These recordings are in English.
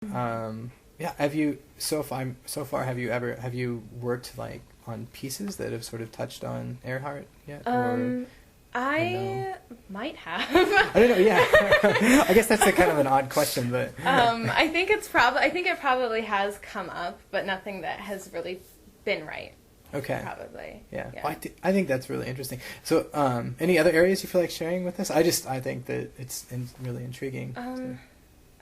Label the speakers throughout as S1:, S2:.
S1: Yeah, so far have you worked like on pieces that have sort of touched on Earhart yet?
S2: I might have.
S1: I don't know. Yeah, I guess that's a kind of an odd question, but
S2: I think it probably has come up, but nothing that has really been right.
S1: Okay.
S2: Probably.
S1: Yeah. Well, I think that's really interesting. So, any other areas you feel like sharing with us? I think that it's really intriguing.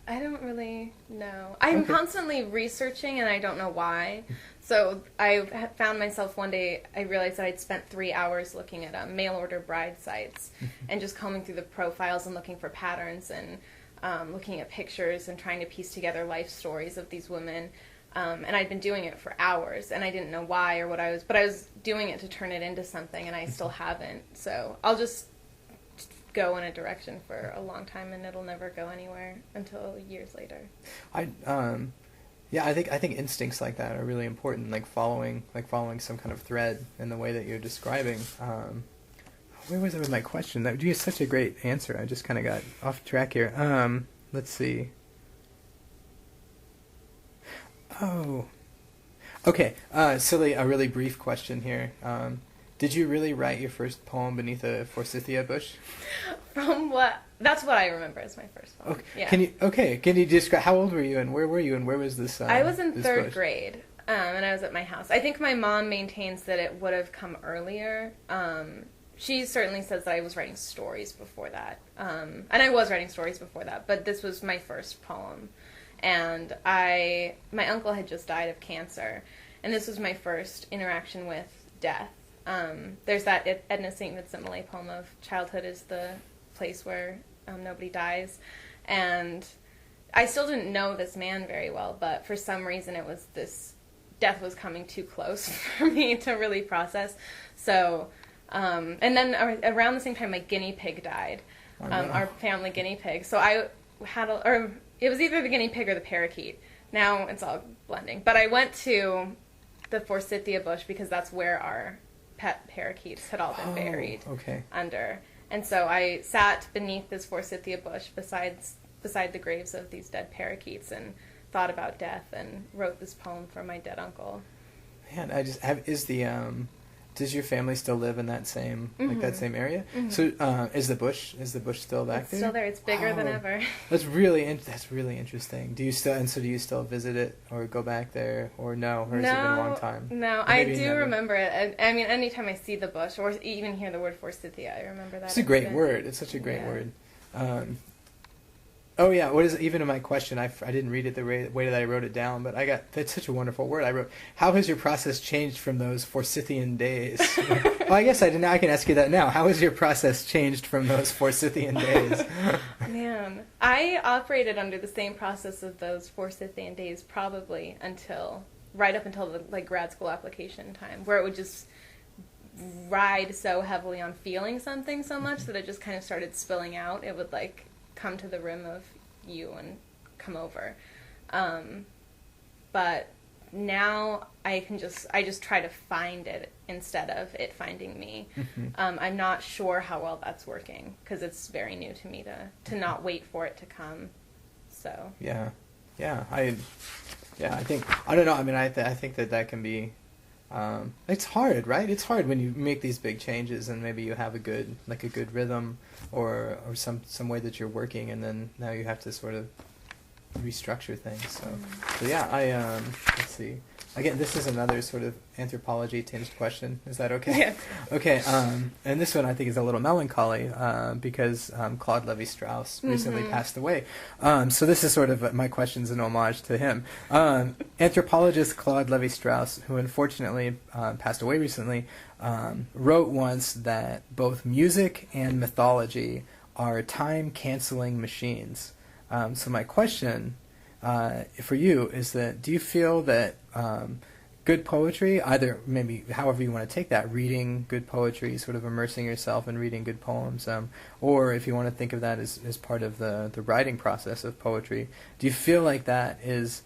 S2: I don't really know. I'm constantly researching, and I don't know why. So I found myself one day, I realized that I'd spent 3 hours looking at mail-order bride sites and just combing through the profiles and looking for patterns and looking at pictures and trying to piece together life stories of these women. And I'd been doing it for hours, and I didn't know why or what but I was doing it to turn it into something, and I still haven't. So I'll just go in a direction for a long time, and it'll never go anywhere until years later.
S1: I think instincts like that are really important, like following some kind of thread in the way that you're describing. Where was I with my question? That you had such a great answer. I just kind of got off track here. Let's see. Oh, okay. Silly, a really brief question here. Did you really write your first poem beneath a forsythia bush?
S2: From what? That's what I remember as my first poem.
S1: Okay.
S2: Yeah.
S1: Can you describe, how old were you and where were you and where was this?
S2: I was in third
S1: bush?
S2: grade, and I was at my house. I think my mom maintains that it would have come earlier. She certainly says that I was writing stories before that, and I was writing stories before that, but this was my first poem. And my uncle had just died of cancer, and this was my first interaction with death. There's that Edna St. Vincent Millay poem of childhood is the place where nobody dies, and I still didn't know this man very well, but for some reason it was this death was coming too close for me to really process. So, and then around the same time my guinea pig died, our family guinea pig. So I had it was either the guinea pig or the parakeet. Now it's all blending. But I went to the forsythia bush because that's where our pet parakeets had all been buried under. And so I sat beneath this forsythia bush beside the graves of these dead parakeets and thought about death and wrote this poem for my dead uncle.
S1: Man, does your family still live in that same that same area? Mm-hmm. So is the bush still back there?
S2: It's still there. It's bigger than ever.
S1: That's really interesting. Do you still visit it or go back there or no? Or has it been a long time?
S2: No, I do remember it. I mean, anytime I see the bush or even hear the word forsythia, I remember that.
S1: It's a great word. It's such a great word. Oh yeah, what is even in my question? I didn't read it the way that I wrote it down, but that's such a wonderful word. I wrote, "How has your process changed from those forsythian days?" Well, I guess I can ask you that now. How has your process changed from those forsythian days?
S2: Man, I operated under the same process of those forsythian days probably right up until the grad school application time, where it would just ride so heavily on feeling something so much that it just kind of started spilling out. It would come to the rim of you and come over. But now I just try to find it instead of it finding me. Mm-hmm. I'm not sure how well that's working because it's very new to me to not wait for it to come. So I think I don't know. I mean, I think that can be. It's hard, right? It's hard when you make these big changes and maybe you have a good rhythm or some way that you're working, and then now you have to sort of restructure things. So yeah, let's see. Again, this is another sort of anthropology tinged question. Is that okay? Yeah.
S1: Okay. And this one I think is a little melancholy because Claude Lévi-Strauss recently passed away. So this is sort of my question's an homage to him. Anthropologist Claude Lévi-Strauss, who unfortunately passed away recently, wrote once that both music and mythology are time-canceling machines. So my question for you is that, do you feel that good poetry, either maybe however you want to take that, reading good poetry, sort of immersing yourself in reading good poems, or if you want to think of that as part of the writing process of poetry, do you feel like that is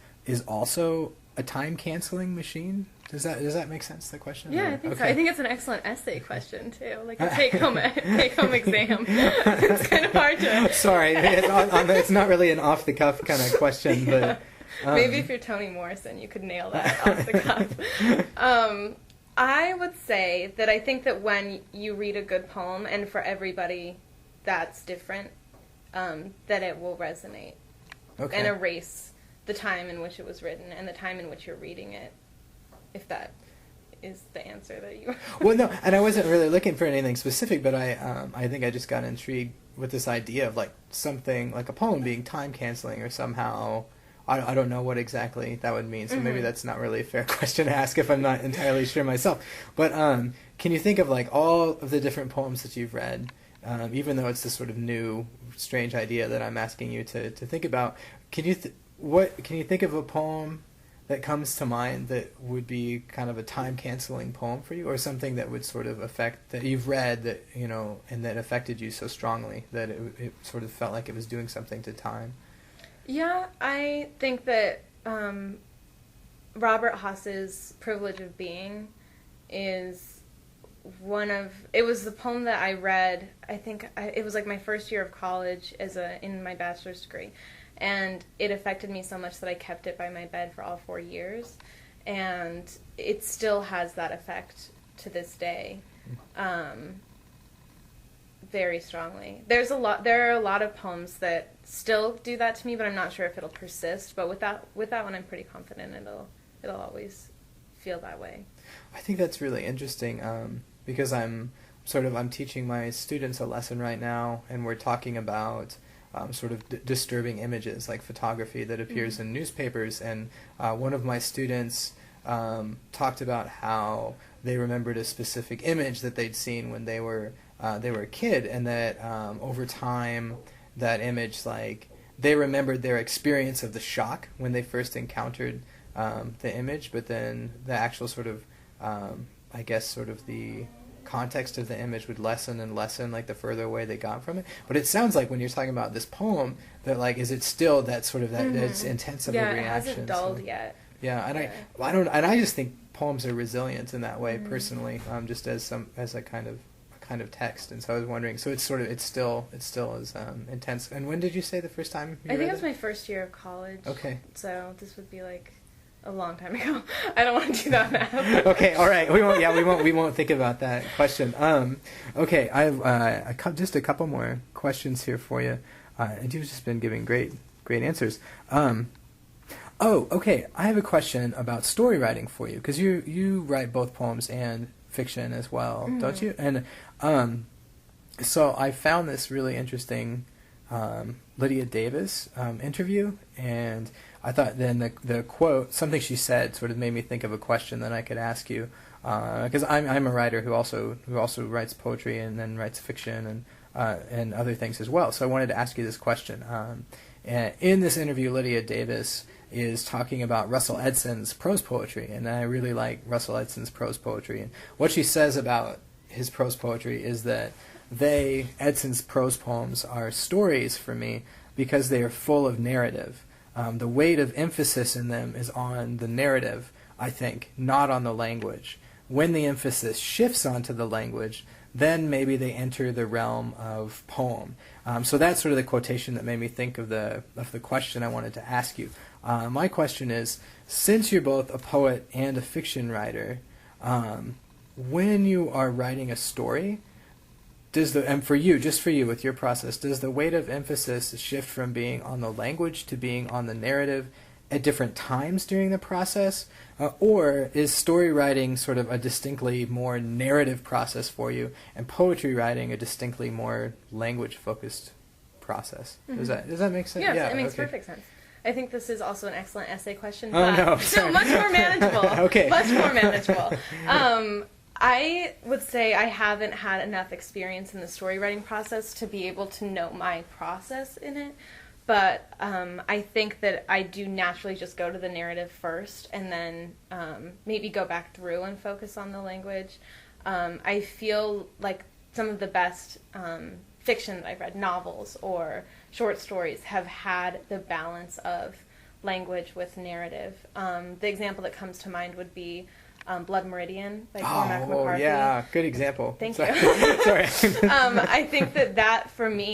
S1: also a time-canceling machine? Does that make sense, the question?
S2: Yeah, I think so. I think it's an excellent essay question, too. Like a take-home exam. It's kind of hard to...
S1: Sorry, it's not really an off-the-cuff kind of question, but
S2: Maybe if you're Toni Morrison, you could nail that off the cuff. I would say that I think that when you read a good poem, and for everybody that's different, that it will resonate and erase the time in which it was written and the time in which you're reading it, if that is the answer that you...
S1: Well, no, and I wasn't really looking for anything specific, but I think I just got intrigued with this idea of, like, something, like a poem being time-canceling or somehow... I don't know what exactly that would mean, so maybe that's not really a fair question to ask if I'm not entirely sure myself. But can you think of, like, all of the different poems that you've read, even though it's this sort of new, strange idea that I'm asking you to think about, can you think of a poem that comes to mind that would be kind of a time-canceling poem for you, or something that would sort of affect, that you've read, that, you know, and that affected you so strongly that it sort of felt like it was doing something to time?
S2: Yeah, I think that Robert Haas's Privilege of Being is it was the poem that I read, I think it was like my first year of college in my bachelor's degree, and it affected me so much that I kept it by my bed for all 4 years, and it still has that effect to this day. Very strongly. There are a lot of poems that still do that to me, but I'm not sure if it'll persist. But with that one, I'm pretty confident it'll always feel that way.
S1: I think that's really interesting, because I'm teaching my students a lesson right now, and we're talking about sort of disturbing images, like photography that appears in newspapers. And one of my students talked about how they remembered a specific image that they'd seen when they were a kid, and that over time, that image, like, they remembered their experience of the shock when they first encountered the image, but then the actual sort of, I guess, sort of the context of the image would lessen and lessen, like, the further away they got from it. But it sounds like when you're talking about this poem, that, like, is it still that sort of that's intense of a reaction?
S2: Yeah, it hasn't dulled yet.
S1: Yeah, and I just think poems are resilient in that way, personally, just as a kind of text. And so I was wondering, so it still is intense. And when did you say the first time you
S2: I think
S1: read
S2: it was my first year of college.
S1: Okay.
S2: So this would be like a long time ago. I don't want to do that math.
S1: Okay, all right. We won't think about that question. Okay, I just a couple more questions here for you. And you've just been giving great answers. Okay. I have a question about story writing for you, because you write both poems and fiction as well, don't you? And so I found this really interesting Lydia Davis interview, and I thought then the quote, something she said, sort of made me think of a question that I could ask you, because I'm a writer who also writes poetry and then writes fiction and other things as well. So I wanted to ask you this question. And in this interview, Lydia Davis is talking about Russell Edson's prose poetry, and I really like Russell Edson's prose poetry. And what she says about his prose poetry is that Edson's prose poems are stories for me because they are full of narrative. The weight of emphasis in them is on the narrative, I think, not on the language. When the emphasis shifts onto the language, then maybe they enter the realm of poem. So that's sort of the quotation that made me think of the question I wanted to ask you. My question is, since you're both a poet and a fiction writer, when you are writing a story, and for you, just for you with your process, does the weight of emphasis shift from being on the language to being on the narrative at different times during the process? Or is story writing sort of a distinctly more narrative process for you, and poetry writing a distinctly more language-focused process? Does that make sense?
S2: Yes,
S1: yeah,
S2: it makes
S1: okay.
S2: perfect sense. I think this is also an excellent essay question,
S1: Oh,
S2: but
S1: no,
S2: still
S1: sorry.
S2: much more manageable.
S1: Okay.
S2: Much more manageable. I would say I haven't had enough experience in the story writing process to be able to know my process in it. But I think that I do naturally just go to the narrative first and then maybe go back through and focus on the language. I feel like some of the best fiction that I've read, novels or short stories, have had the balance of language with narrative. The example that comes to mind would be Blood Meridian by Cormac McCarthy.
S1: Yeah, good example.
S2: Thank
S1: Sorry.
S2: you.
S1: Sorry.
S2: I think that for me